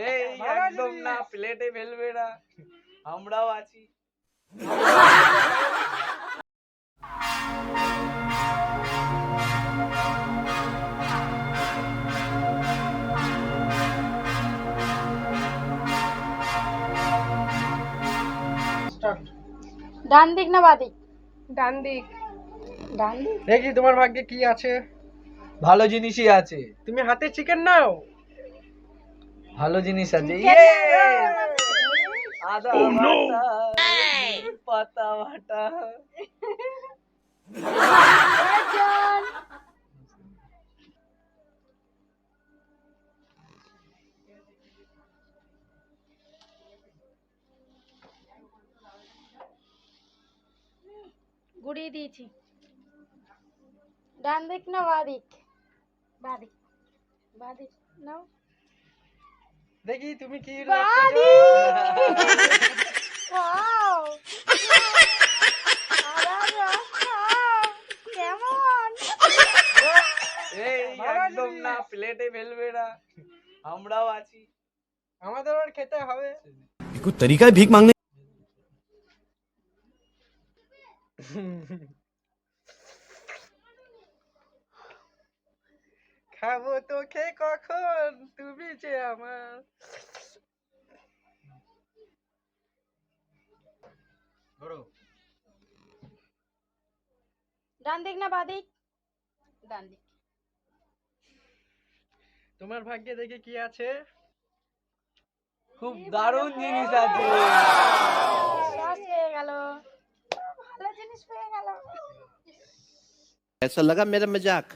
এই একদম না, প্লেটে ফেলবে না, আমরাও আছি। ডান দিক না বাদিক? ডান দিক। ডান দিক। দেখি তোমার ভাগ্যে কি আছে। ভালো জিনিসই আছে। তুমি হাতে চিকেন নাও। ভালো জিনিস আছে। আদা পাতা বাটা। গুড়িয়ে দিয়েছি। ডান দিক না বাদিক? বাদিক। বাদিক নাও। দেখি তুমি কি এই একদম না, প্লেটে ফেলবে না, আমরাও আছি। আমাদের আর খেতে হবে। कुछ तरीका है भीख मांगने। খাবো তোকে কখন, তুমি যে আমার। ডান দিক না বাদিক? ডান দিক। তোমার ভাগ্যে দেখি কি আছে। খুব দারুণ জিনিস আছে। পেয়ে গেল, ভালো জিনিস পেয়ে গেল। ऐसा लगा मेरा मजाक।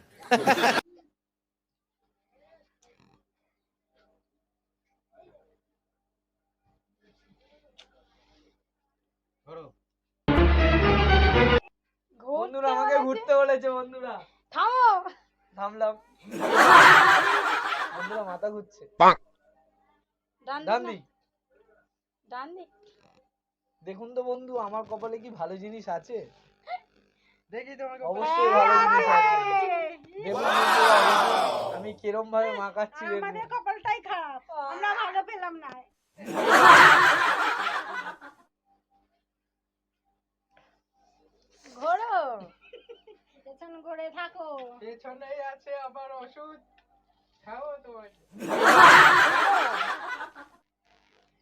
বন্ধুরা আমাকে ঘুরতে বলেছে। বন্ধুরা থামো। থামলাম। বন্ধুরা মাথা ঘুরছে। ডান ডান দিক। দিক। ডান দিক। দেখুন তো বন্ধু, আমার কপালে কি ভালো জিনিস আছে? দেখি তোমার অবশ্যই ভালো জিনিস আছে। দেখুন বন্ধুরা, দেখুন আমি কিরম ভাবে মাখাচ্ছি। আমাদের কপালটাই খারাপ, আমরা ভালো পেলাম না। ঘোরো, পেছন ঘুরে থাকো। পেছনেই আছে আবার ওষুধ। খাও তোমাকে।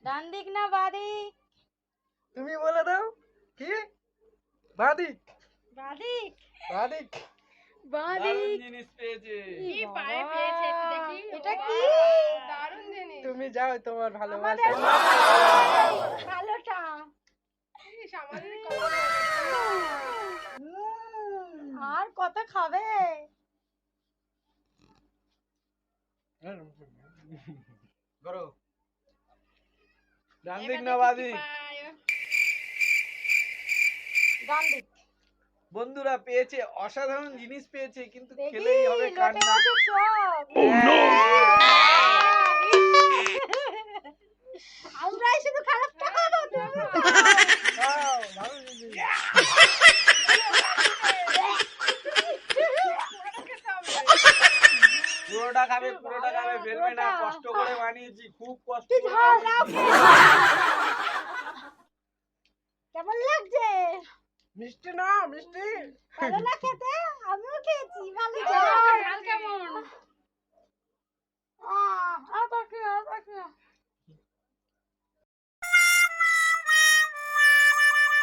ডান দিক না বাদিক? তুমি বলে দাও কি। বাদিক। বাদিক। বাদিক। দারুণ জিনিস পেয়েছে। কি পায়ে পেয়েছে একটু দেখি। এটা কি? দারুণ জিনিস। তুমি যাও তোমার ভালোবাসা। ভালোটা। ইস, আমাদের কপালে। আর কত খাবে? করো। ডান দিক না বাদিক? ডান দিক। বন্ধুরা পেয়েছে, অসাধারণ জিনিস পেয়েছে, কিন্তু দেখি খেলেই হবে লোটে কান্না। মাছের চপ। আমরাই শুধু খারাপটা খাবো। খাও, ভালো জিনিস। পুরোটা খাবে, পুরোটা খাবে, ফেলবে না। কষ্ট করে বানিয়েছি, খুব কষ্ট করে বানিয়েছি। কেমন লাগছে? মিষ্টি না মিষ্টি। ভালো না খেতে?